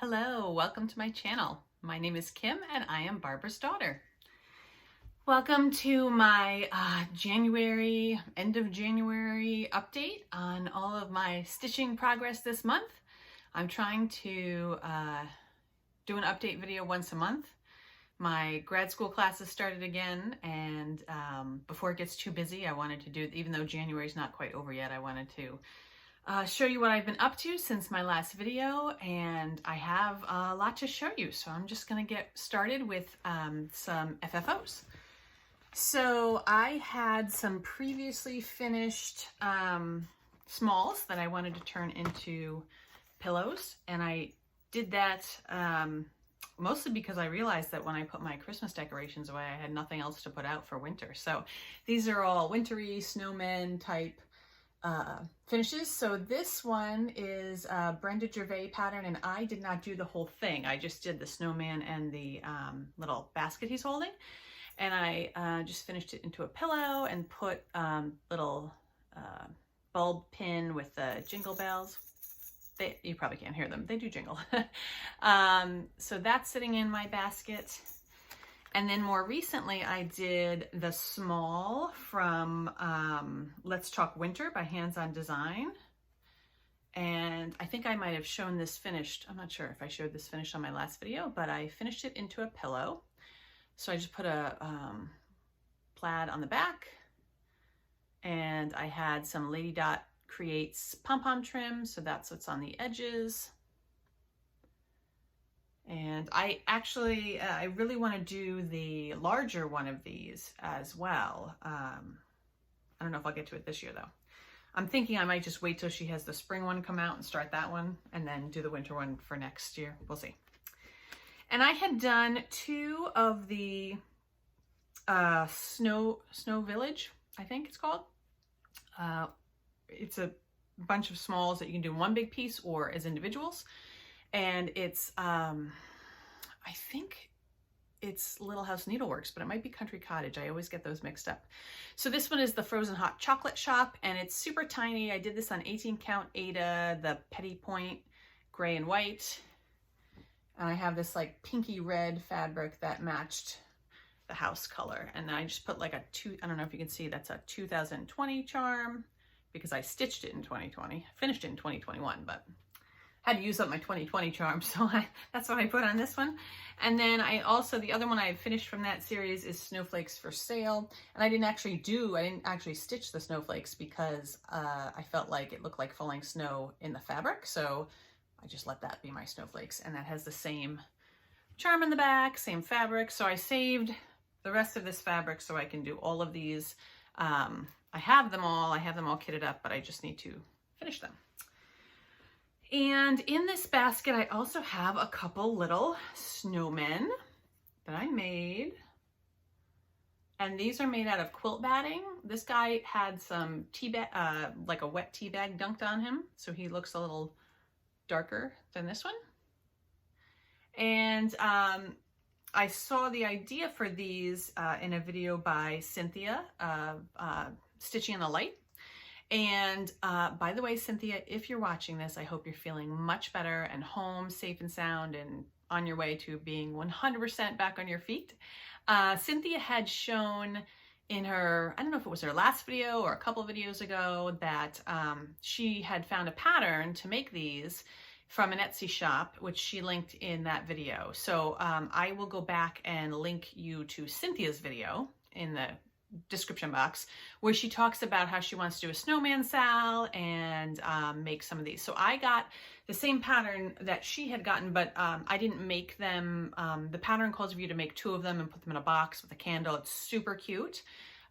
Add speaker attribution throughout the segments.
Speaker 1: Hello, welcome to my channel. My name is Kim and I am Barbara's daughter. Welcome to my end of January update on all of my stitching progress this month. I'm trying to do an update video once a month. My grad school classes started again, and before it gets too busy, I wanted to do, even though January's not quite over yet, I wanted to show you what I've been up to since my last video, and I have a lot to show you, so I'm just going to get started with some FFOs. So I had some previously finished smalls that I wanted to turn into pillows, and I did that mostly because I realized that when I put my Christmas decorations away, I had nothing else to put out for winter. So these are all wintry snowmen type finishes. So this one is a Brenda Gervais pattern, and I did not do the whole thing. I just did the snowman and the little basket he's holding, and I just finished it into a pillow and put little bulb pin with the jingle bells. You probably can't hear them, they do jingle. So that's sitting in my basket. And then more recently, I did the small from Let's Talk Winter by Hands On Design. And I think I might have shown this finished. I'm not sure if I showed this finished on my last video, but I finished it into a pillow. So I just put a plaid on the back, and I had some Lady Dot Creates pom-pom trim, so that's what's on the edges. And I actually, I really want to do the larger one of these as well. I don't know if I'll get to it this year though. I'm thinking I might just wait till she has the spring one come out and start that one, and then do the winter one for next year. We'll see. And I had done two of the Snow Village, I think it's called. It's a bunch of smalls that you can do in one big piece or as individuals. And it's, I think it's Little House Needleworks, but it might be Country Cottage. I always get those mixed up. So this one is the Frozen Hot Chocolate Shop, and it's super tiny. I did this on 18 count Aida, the Petty Point gray and white. And I have this like pinky red fabric that matched the house color. And then I just put like I don't know if you can see, that's a 2020 charm because I stitched it in 2020, finished it in 2021, but had to use up my 2020 charm, so that's what I put on this one. And then I also, the other one I finished from that series is Snowflakes for Sale. And I didn't actually stitch the snowflakes because I felt like it looked like falling snow in the fabric. So I just let that be my snowflakes. And that has the same charm in the back, same fabric. So I saved the rest of this fabric so I can do all of these. I have them all kitted up, but I just need to finish them. And in this basket, I also have a couple little snowmen that I made. And these are made out of quilt batting. This guy had some tea bag, like a wet tea bag dunked on him. So he looks a little darker than this one. And I saw the idea for these in a video by Cynthia of Stitching in the Light. And by the way, Cynthia, if you're watching this, I hope you're feeling much better and home, safe and sound, and on your way to being 100% back on your feet. Cynthia had shown in her, I don't know if it was her last video or a couple videos ago, that she had found a pattern to make these from an Etsy shop, which she linked in that video. So I will go back and link you to Cynthia's video in the description box, where she talks about how she wants to do a snowman sal and make some of these. So I got the same pattern that she had gotten, but I didn't make them. The pattern calls for you to make two of them and put them in a box with a candle. It's super cute.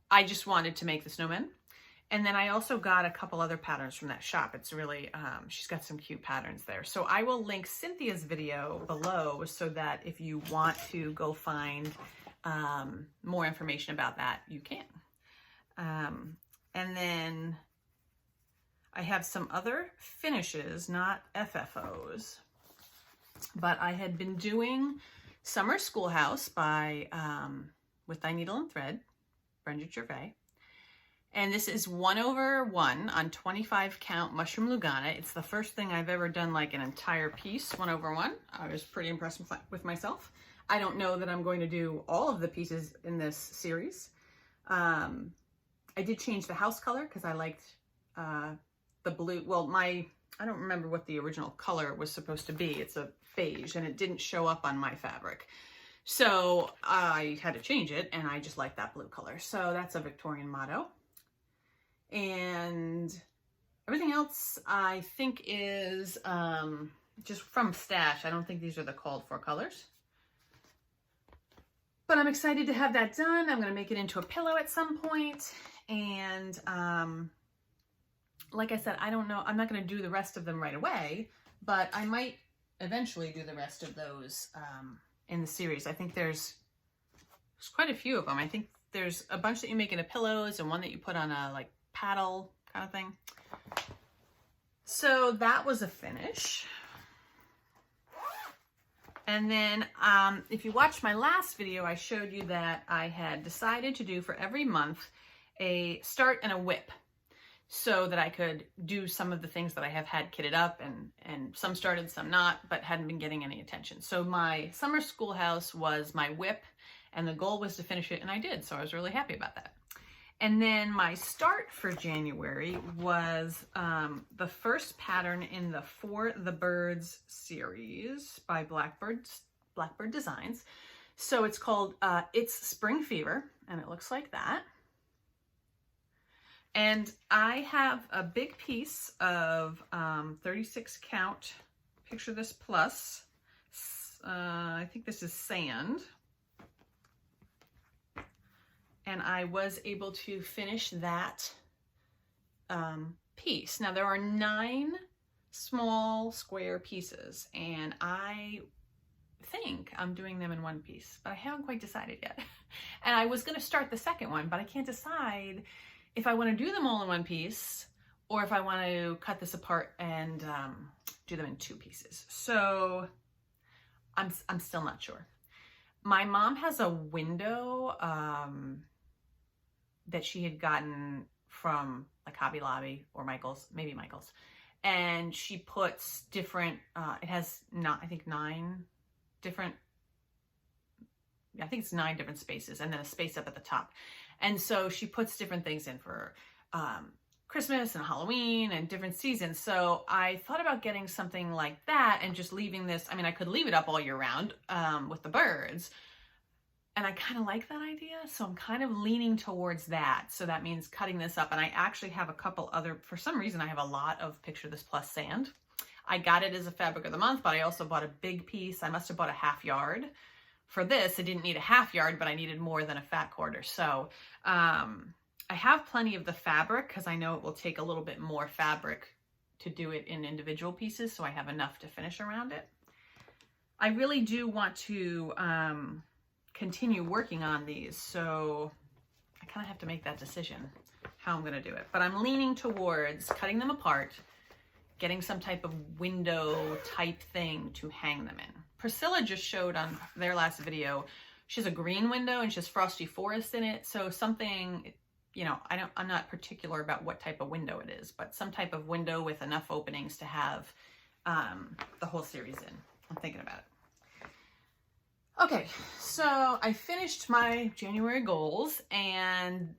Speaker 1: I just wanted to make the snowmen. And then I also got a couple other patterns from that shop. It's really, she's got some cute patterns there. So I will link Cynthia's video below so that if you want to go find more information about that, you can. And then I have some other finishes, not FFOs, but I had been doing Summer Schoolhouse by With Thy Needle and Thread, Brenda Gervais. And this is 1/1 on 25 count mushroom Lugana. It's the first thing I've ever done like an entire piece 1/1. I was pretty impressed with myself. I don't know that I'm going to do all of the pieces in this series. I did change the house color because I liked the blue. Well, I don't remember what the original color was supposed to be. It's a beige and it didn't show up on my fabric. So I had to change it and I just like that blue color. So that's a Victorian motto. And everything else I think is just from stash. I don't think these are the called for colors. But I'm excited to have that done. I'm going to make it into a pillow at some point. And like I said, I don't know. I'm not going to do the rest of them right away, but I might eventually do the rest of those in the series. I think there's quite a few of them. I think there's a bunch that you make into pillows and one that you put on a like paddle kind of thing. So that was a finish. And then if you watched my last video, I showed you that I had decided to do for every month a start and a whip so that I could do some of the things that I have had kitted up, and some started, some not, but hadn't been getting any attention. So my summer schoolhouse was my whip and the goal was to finish it, and I did. So I was really happy about that. And then my start for January was the first pattern in the For the Birds series by Blackbird Designs. So it's called It's Spring Fever, and it looks like that. And I have a big piece of 36 count, picture this plus, I think this is sand. And I was able to finish that piece. Now there are 9 small square pieces, and I think I'm doing them in one piece, but I haven't quite decided yet. And I was gonna start the second one, but I can't decide if I wanna do them all in one piece or if I want to cut this apart and do them in 2 pieces. So I'm still not sure. My mom has a window that she had gotten from like Hobby Lobby or Michael's, maybe Michael's. And she puts different, it has I think 9 different, I think it's 9 different spaces and then a space up at the top. And so she puts different things in for Christmas and Halloween and different seasons. So I thought about getting something like that and just leaving this. I mean, I could leave it up all year round with the birds. And I kind of like that idea. So I'm kind of leaning towards that. So that means cutting this up. And I actually have a couple other, for some reason, I have a lot of Picture This Plus sand. I got it as a fabric of the month, but I also bought a big piece. I must have bought a 1/2 yard. For this, I didn't need a 1/2 yard, but I needed more than a fat quarter. So I have plenty of the fabric because I know it will take a little bit more fabric to do it in individual pieces. So I have enough to finish around it. I really do want to continue working on these. So I kind of have to make that decision how I'm going to do it. But I'm leaning towards cutting them apart, getting some type of window type thing to hang them in. Priscilla just showed on their last video, she has a green window and she has Frosty Forest in it. So something, you know, I'm not particular about what type of window it is, but some type of window with enough openings to have the whole series in. I'm thinking about it. Okay, so I finished my January goals, and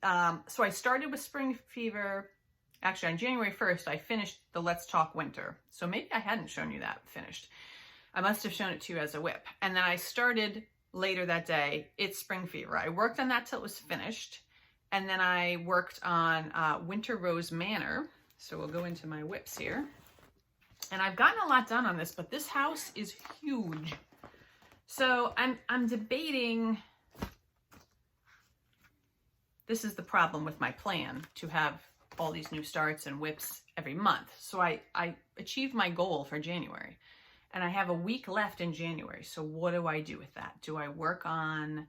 Speaker 1: so I started with Spring Fever. Actually, on January 1st, I finished the Let's Talk Winter. So maybe I hadn't shown you that finished. I must have shown it to you as a whip. And then I started later that day, It's Spring Fever. I worked on that till it was finished. And then I worked on Winter Rose Manor. So we'll go into my whips here. And I've gotten a lot done on this, but this house is huge. So I'm debating, this is the problem with my plan, to have all these new starts and whips every month. So I achieved my goal for January, and I have a week left in January. So what do I do with that? Do I work on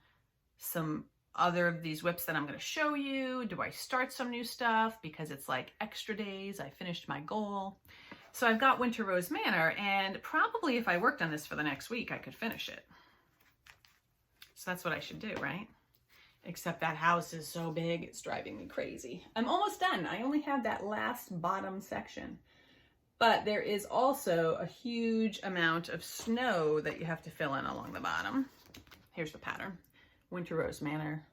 Speaker 1: some other of these whips that I'm going to show you? Do I start some new stuff because it's like extra days? I finished my goal. So I've got Winter Rose Manor, and probably if I worked on this for the next week, I could finish it. So that's what I should do, right? except that house is so big, it's driving me crazy. I'm almost done. I only have that last bottom section. But there is also a huge amount of snow that you have to fill in along the bottom. Here's the pattern. Winter Rose Manor,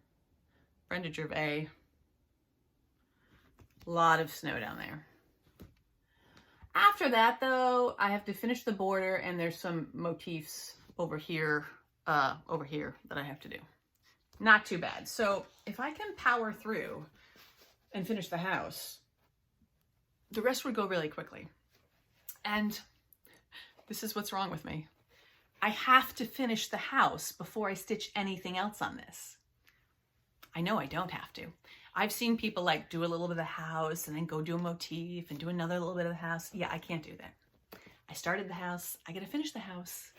Speaker 1: Brenda Gervais. A lot of snow down there. After that, though, I have to finish the border, and there's some motifs over here that I have to do. Not too bad. So if I can power through and finish the house, the rest would go really quickly. And this is what's wrong with me. I have to finish the house before I stitch anything else on this. I know I don't have to. I've seen people like do a little bit of the house and then go do a motif and do another little bit of the house. Yeah, I can't do that. I started the house. I got to finish the house.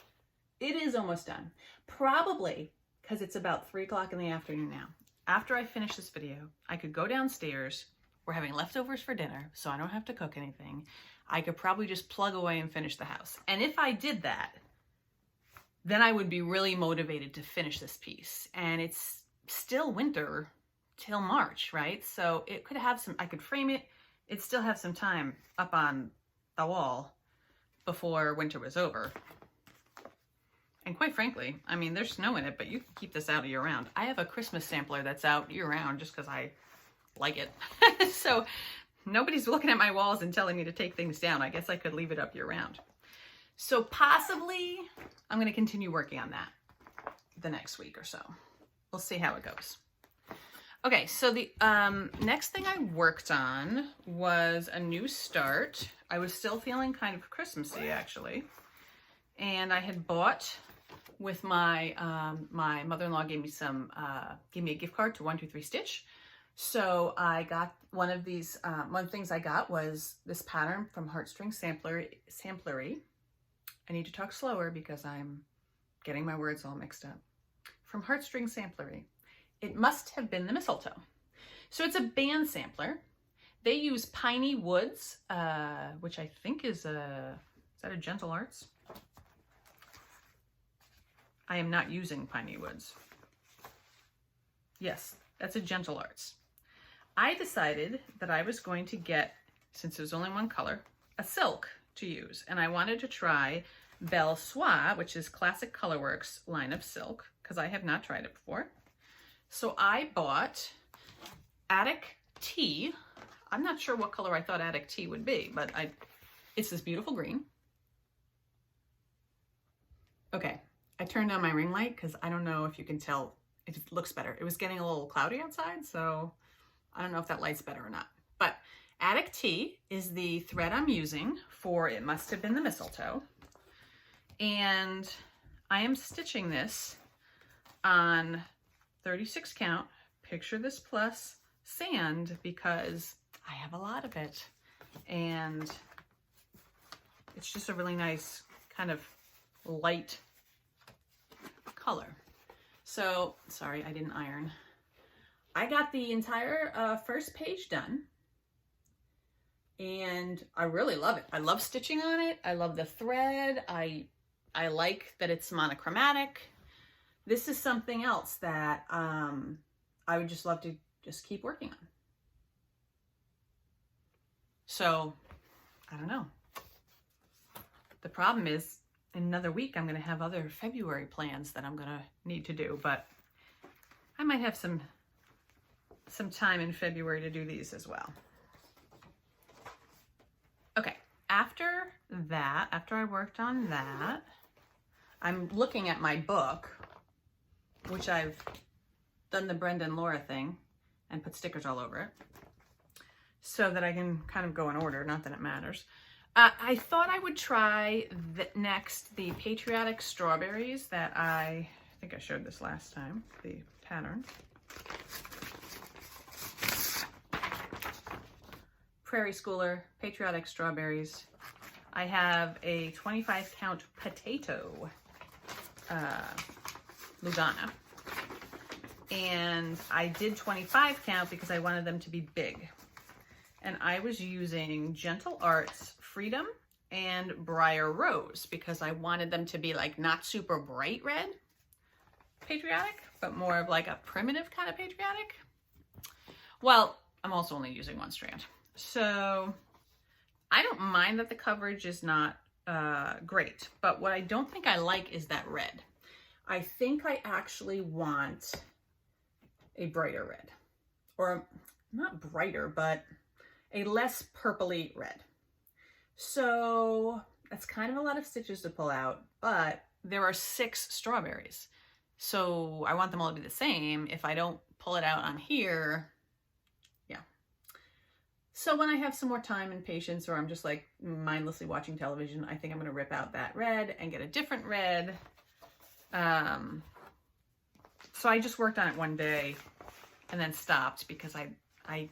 Speaker 1: It is almost done. Probably because it's about 3 o'clock in the afternoon now. After I finish this video, I could go downstairs. We're having leftovers for dinner, so I don't have to cook anything. I could probably just plug away and finish the house. And if I did that, then I would be really motivated to finish this piece. And it's still winter till March, right? So it could have some, I could frame it. It'd still have some time up on the wall before winter was over. And quite frankly, I mean, there's snow in it, but you can keep this out year round. I have a Christmas sampler that's out year round just because I like it. So nobody's looking at my walls and telling me to take things down. I guess I could leave it up year round. So possibly I'm going to continue working on that the next week or so. We'll see how it goes. Okay, so the next thing I worked on was a new start. I was still feeling kind of Christmassy, actually. And I had bought with my, my mother-in-law gave me a gift card to 123 Stitch. So I got one of these, one of the things I got was this pattern from Heartstring Samplery. I need to talk slower because I'm getting my words all mixed up. From Heartstring Samplery. It must have been the mistletoe. So it's a band sampler. They use piney woods, which I think is that a Gentle Arts? I am not using piney woods. Yes, that's a Gentle Arts. I decided that I was going to get, since there's only one color, a silk to use. And I wanted to try Belle Soie, which is Classic Colorworks line of silk, because I have not tried it before. So I bought Attic Tea. I'm not sure what color I thought Attic Tea would be, but it's this beautiful green. Okay, I turned on my ring light because I don't know if you can tell, it looks better. It was getting a little cloudy outside, so I don't know if that light's better or not. But Attic Tea is the thread I'm using for It Must Have Been the Mistletoe. And I am stitching this on 36 count, picture this plus sand, because I have a lot of it. And it's just a really nice kind of light color. So, sorry, I didn't iron. I got the entire first page done. And I really love it. I love stitching on it. I love the thread. I like that it's monochromatic. This is something else that I would just love to just keep working on. So, I don't know. The problem is, in another week, I'm going to have other February plans that I'm going to need to do, but I might have some time in February to do these as well. Okay, after that, after I worked on that, I'm looking at my book, which I've done the Brenda and Laura thing and put stickers all over it so that I can kind of go in order, not that it matters. I thought I would try next the Patriotic Strawberries that I think I showed this last time, the pattern. Prairie Schooler, Patriotic Strawberries. I have a 25 count potato Lugana. And I did 25 count because I wanted them to be big. And I was using Gentle Arts Freedom and Briar Rose because I wanted them to be like not super bright red, patriotic, but more of like a primitive kind of patriotic. Well, I'm also only using one strand. So I don't mind that the coverage is not great, but what I don't think I like is that red. I think I actually want a brighter red, or not brighter, but a less purpley red. So that's kind of a lot of stitches to pull out, but there are 6 strawberries. So I want them all to be the same. If I don't pull it out on here, yeah. So when I have some more time and patience, or I'm just like mindlessly watching television, I think I'm gonna rip out that red and get a different red. So I just worked on it one day and then stopped because I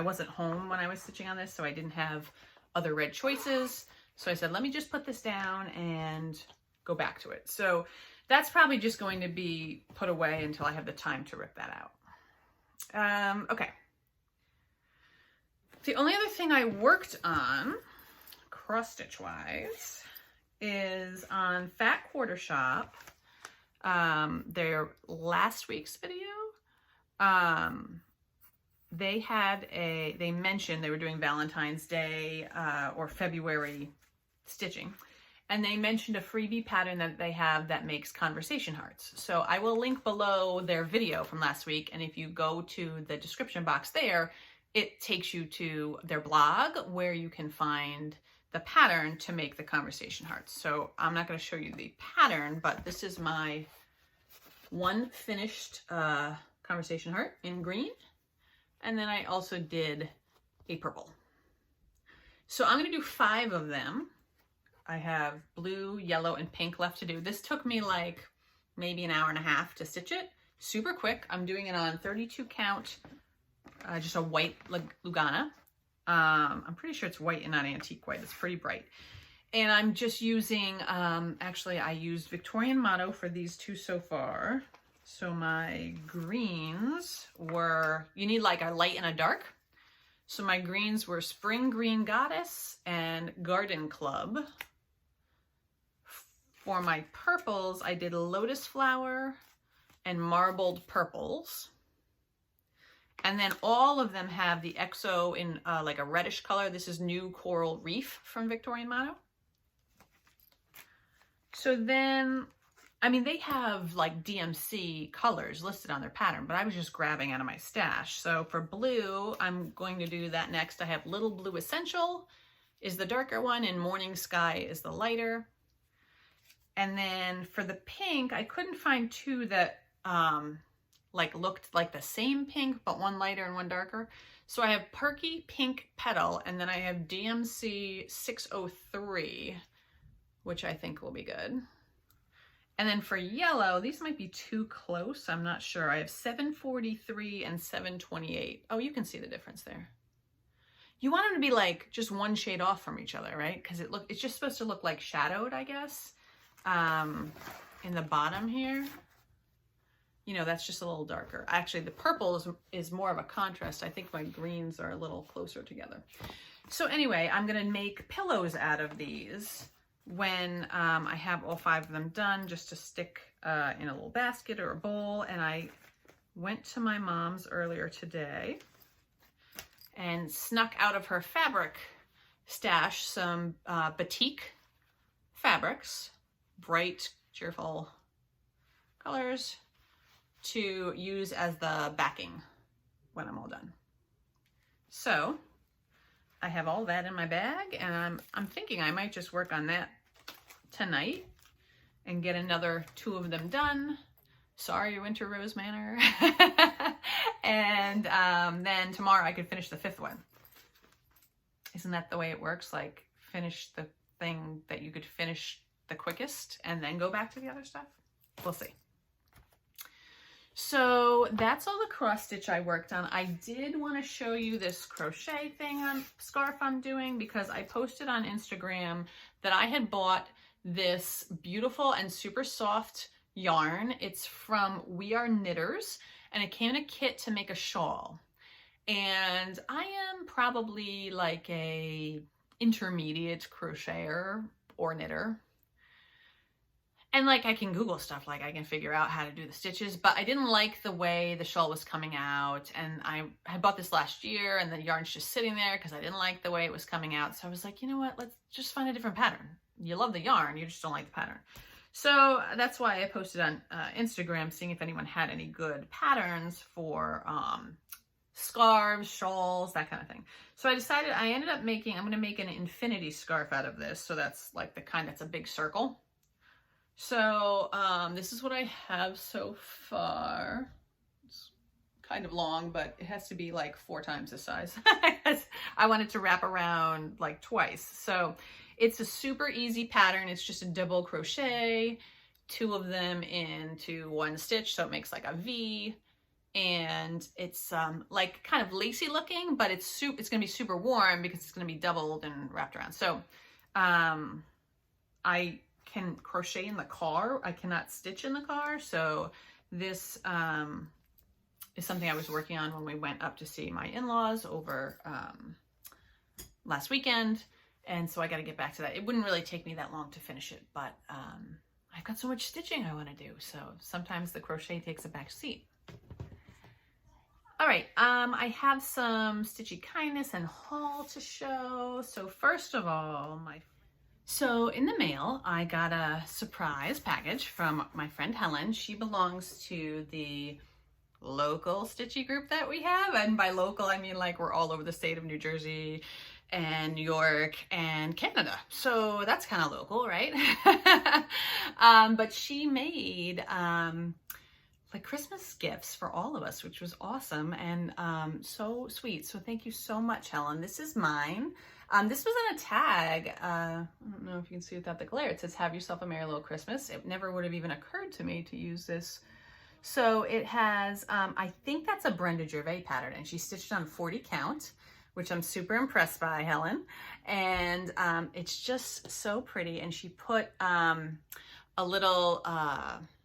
Speaker 1: wasn't home when I was stitching on this, so I didn't have other red choices. So I said, let me just put this down and go back to it. So that's probably just going to be put away until I have the time to rip that out. Okay. The only other thing I worked on, cross-stitch wise, is on Fat Quarter Shop, their last week's video. They mentioned they were doing Valentine's Day or February stitching, and they mentioned a freebie pattern that they have that makes conversation hearts. So I will link below their video from last week, and if you go to the description box there, it takes you to their blog where you can find the pattern to make the conversation hearts. So I'm not going to show you the pattern, but this is my one finished conversation heart in green. And then I also did a purple. So I'm going to do 5 of them. I have blue, yellow, and pink left to do. This took me like maybe an hour and a half to stitch it. Super quick. I'm doing it on 32 count, just a white Lugana. I'm pretty sure it's white and not antique white. It's pretty bright. And I'm just using, actually I used Victorian Motto for these 2 so far. So my greens were, you need like a light and a dark. So my greens were Spring Green Goddess and Garden Club. For my purples, I did Lotus Flower and Marbled Purples. And then all of them have the XO in like a reddish color. This is New Coral Reef from Victorian Motto. So then, I mean, they have like DMC colors listed on their pattern, but I was just grabbing out of my stash. So for blue, I'm going to do that next. I have Little Blue Essential is the darker one, and Morning Sky is the lighter. And then for the pink, I couldn't find 2 that like looked like the same pink, but one lighter and one darker. So I have Perky Pink Petal, and then I have DMC 603, which I think will be good. And then for yellow, these might be too close. I'm not sure. I have 743 and 728. Oh, you can see the difference there. You want them to be like just one shade off from each other, right? Because it's just supposed to look like shadowed, I guess. In the bottom here, you know, that's just a little darker. Actually, the purple is more of a contrast. I think my greens are a little closer together. So anyway, I'm gonna make pillows out of these when I have all 5 of them done, just to stick in a little basket or a bowl. And I went to my mom's earlier today and snuck out of her fabric stash some batik fabrics, bright, cheerful colors, to use as the backing when I'm all done. So I have all that in my bag, and I'm thinking I might just work on that tonight and get another 2 of them done. Sorry, Winter Rose Manor. And then tomorrow I could finish the 5th one. Isn't that the way it works? Like, finish the thing that you could finish the quickest and then go back to the other stuff? We'll see. So that's all the cross stitch I worked on. I did want to show you this crochet scarf I'm doing, because I posted on Instagram that I had bought this beautiful and super soft yarn. It's from We Are Knitters, and it came in a kit to make a shawl. And I am probably like a intermediate crocheter or knitter. And like I can Google stuff, like I can figure out how to do the stitches, but I didn't like the way the shawl was coming out. And I had bought this last year and the yarn's just sitting there because I didn't like the way it was coming out. So I was like, you know what, let's just find a different pattern. You love the yarn, you just don't like the pattern. So that's why I posted on Instagram, seeing if anyone had any good patterns for scarves, shawls, that kind of thing. So I decided, I ended up making, I'm going to make an infinity scarf out of this. So that's like the kind that's a big circle. So this is what I have so far. It's kind of long, but it has to be like 4 times the size. I wanted to wrap around like twice. So it's a super easy pattern. It's just a double crochet, 2 of them into 1 stitch. So it makes like a V, and it's like kind of lacy looking, but it's going to be super warm because it's going to be doubled and wrapped around. So I can crochet in the car. I cannot stitch in the car. So this is something I was working on when we went up to see my in-laws over last weekend. And so I got to get back to that. It wouldn't really take me that long to finish it, but I've got so much stitching I want to do. So sometimes the crochet takes a back seat. All right, I have some Stitchy Kindness and haul to show. So first of all, so in the mail, I got a surprise package from my friend Helen. She belongs to the local Stitchy group that we have. And by local, I mean like we're all over the state of New Jersey and New York and Canada. So that's kind of local, right? But she made like Christmas gifts for all of us, which was awesome and so sweet. So thank you so much, Helen. This is mine. This was on a tag. I don't know if you can see without the glare. It says, "Have yourself a merry little Christmas." It never would have even occurred to me to use this. So it has, I think that's a Brenda Gervais pattern, and she stitched on 40 count, which I'm super impressed by, Helen. And it's just so pretty. And she put a little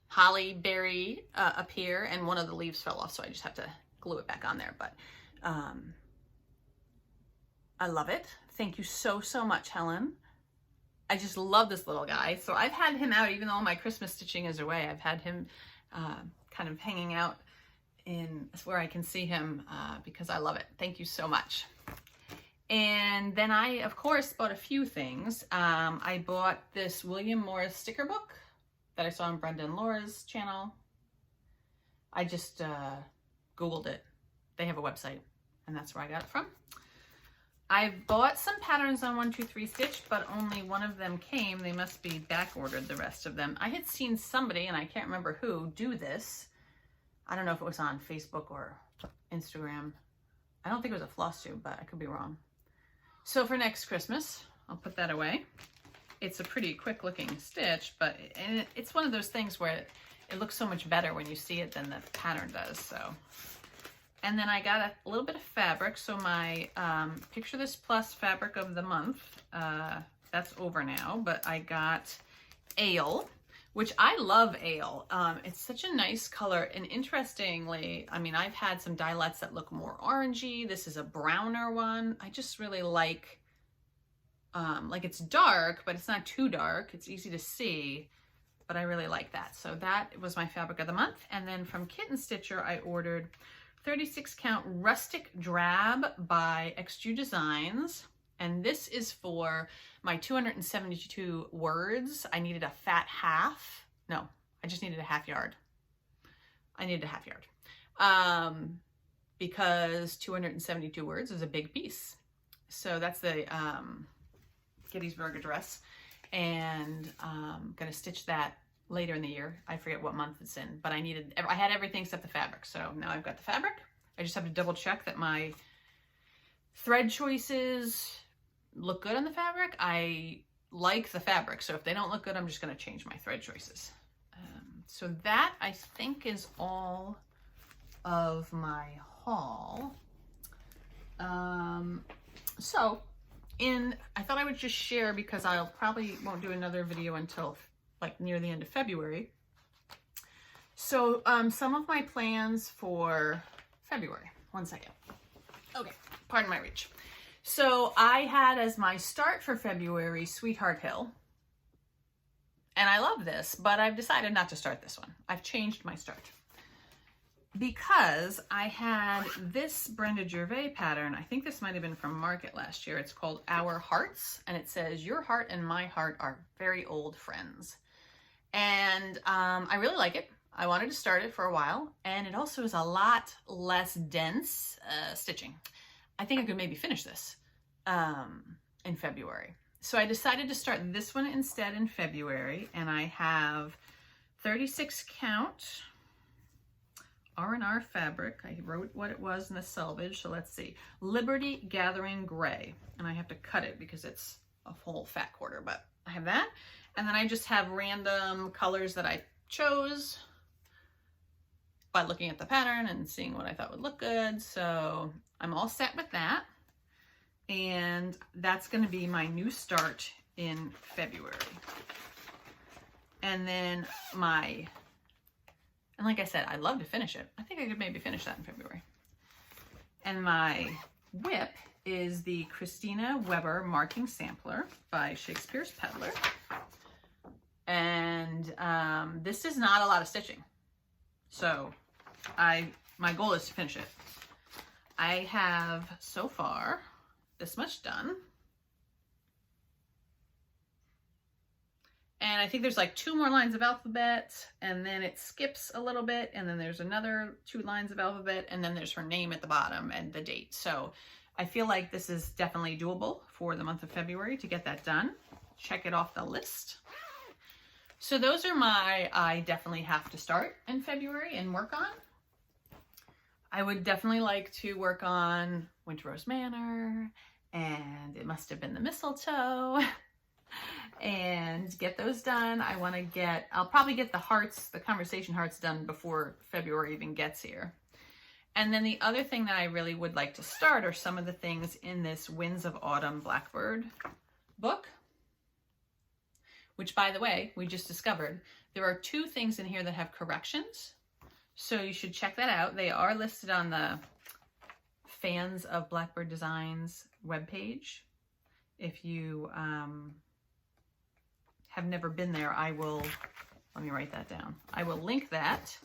Speaker 1: holly berry up here, and one of the leaves fell off, so I just have to glue it back on there. But I love it. Thank you so, so much, Helen. I just love this little guy. So I've had him out, even though my Christmas stitching is away, I've had him kind of hanging out in where I can see him because I love it. Thank you so much. And then I, of course, bought a few things. I bought this William Morris sticker book that I saw on Brenda and Laura's channel. I just Googled it. They have a website, and that's where I got it from. I bought some patterns on 1, 2, 3 Stitch, but only one of them came. They must be back ordered, the rest of them. I had seen somebody, and I can't remember who, do this. I don't know if it was on Facebook or Instagram. I don't think it was a Flosstube, but I could be wrong. So for next Christmas, I'll put that away. It's a pretty quick looking stitch, but it's one of those things where it looks so much better when you see it than the pattern does. So, and then I got a little bit of fabric. So my Picture This Plus fabric of the month, that's over now, but I got Ale, which I love Ale. It's such a nice color, and interestingly, I mean, I've had some dialettes that look more orangey. This is a browner one. I just really like it's dark, but it's not too dark. It's easy to see, but I really like that. So that was my fabric of the month. And then from Kitten Stitcher, I ordered 36 count Rustic Drab by XU Designs. And this is for my 272 words. I needed a fat half. No, I just needed a half yard. I needed a half yard because 272 words is a big piece. So that's the Gettysburg Address, and I'm gonna stitch that later in the year. I forget what month it's in, but I had everything except the fabric. So now I've got the fabric. I just have to double check that my thread choices look good on the fabric. I like the fabric, so if they don't look good, I'm just gonna change my thread choices. So that, I think, is all of my haul. I thought I would just share, because I'll probably won't do another video until like near the end of February. So some of my plans for February. One second. Okay, pardon my reach. So I had as my start for February Sweetheart Hill. And I love this, but I've decided not to start this one. I've changed my start. Because I had this Brenda Gervais pattern. I think this might have been from Market last year. It's called Our Hearts, and it says, your heart and my heart are very old friends. And I really like it. I wanted to start it for a while, and it also is a lot less dense stitching. I think I could maybe finish this in February. So I decided to start this one instead in February, and I have 36 count R&R fabric. I wrote what it was in the selvage, so let's see. Liberty Gathering Gray, and I have to cut it because it's a full fat quarter, but I have that. And then I just have random colors that I chose by looking at the pattern and seeing what I thought would look good. So I'm all set with that. And that's going to be my new start in February. And then and like I said, I'd love to finish it. I think I could maybe finish that in February. And my whip is the Christina Weber Marking Sampler by Shakespeare's Peddler. And this is not a lot of stitching. So my goal is to finish it. I have so far this much done. And I think there's like 2 more lines of alphabet, and then it skips a little bit, and then there's another 2 lines of alphabet, and then there's her name at the bottom and the date. So I feel like this is definitely doable for the month of February to get that done. Check it off the list. So those are my, I definitely have to start in February and work on. I would definitely like to work on Winter Rose Manor, and It Must Have Been the Mistletoe, and get those done. I'll probably get the hearts, the conversation hearts done before February even gets here. And then the other thing that I really would like to start are some of the things in this Winds of Autumn Blackbird book, which, by the way, we just discovered there are 2 things in here that have corrections. So you should check that out. They are listed on the Fans of Blackbird Designs webpage. If you have never been there, let me write that down. I will link that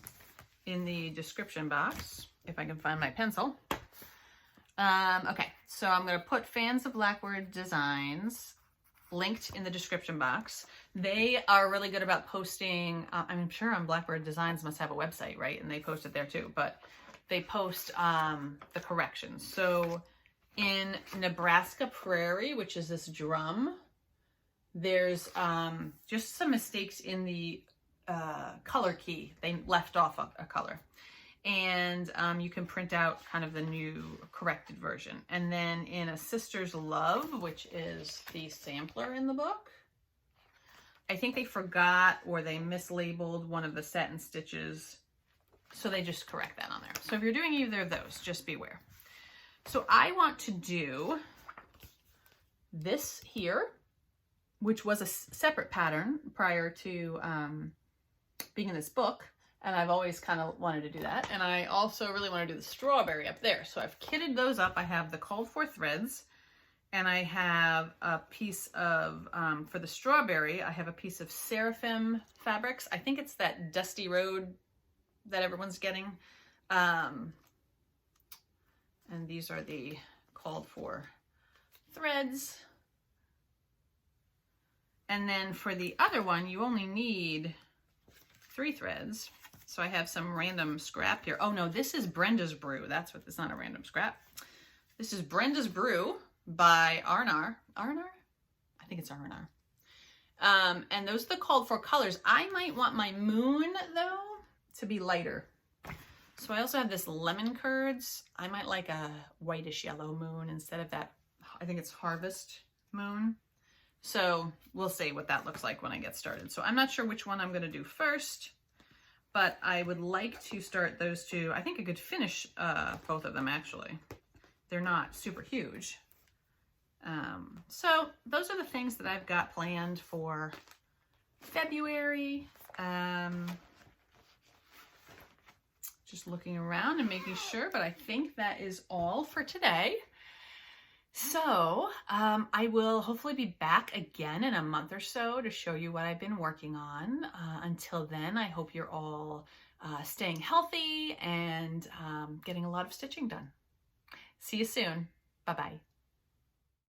Speaker 1: in the description box if I can find my pencil. Okay, so I'm going to put Fans of Blackbird Designs linked in the description box. They are really good about posting. I'm sure on Blackbird Designs must have a website, right? And they post it there too, but they post the corrections. So in Nebraska Prairie, which is this drum, there's just some mistakes in the color key. They left off a color. And you can print out kind of the new corrected version. And then in A Sister's Love, which is the sampler in the book, I think they forgot or they mislabeled one of the satin stitches. So they just correct that on there. So if you're doing either of those, just beware. So I want to do this here, which was a separate pattern prior to being in this book. And I've always kind of wanted to do that. And I also really want to do the strawberry up there. So I've kitted those up. I have the called for threads, and I have a piece of, for the strawberry, I have a piece of Seraphim fabrics. I think it's that Dusty Road that everyone's getting. And these are the called for threads. And then for the other one, you only need 3 threads. So I have some random scrap here. Oh no, this is Brenda's Brew. That's what, it's not a random scrap. This is Brenda's Brew by R&R. R&R? I think it's R&R. And those are the called for colors. I might want my moon though to be lighter. So I also have this lemon curds. I might like a whitish yellow moon instead of that. I think it's harvest moon. So we'll see what that looks like when I get started. So I'm not sure which one I'm going to do first, but I would like to start those 2. I think I could finish both of them actually. They're not super huge. So those are the things that I've got planned for February. Just looking around and making sure, but I think that is all for today. So I will hopefully be back again in a month or so to show you what I've been working on. Until then, I hope you're all staying healthy and getting a lot of stitching done. See you soon. Bye-bye.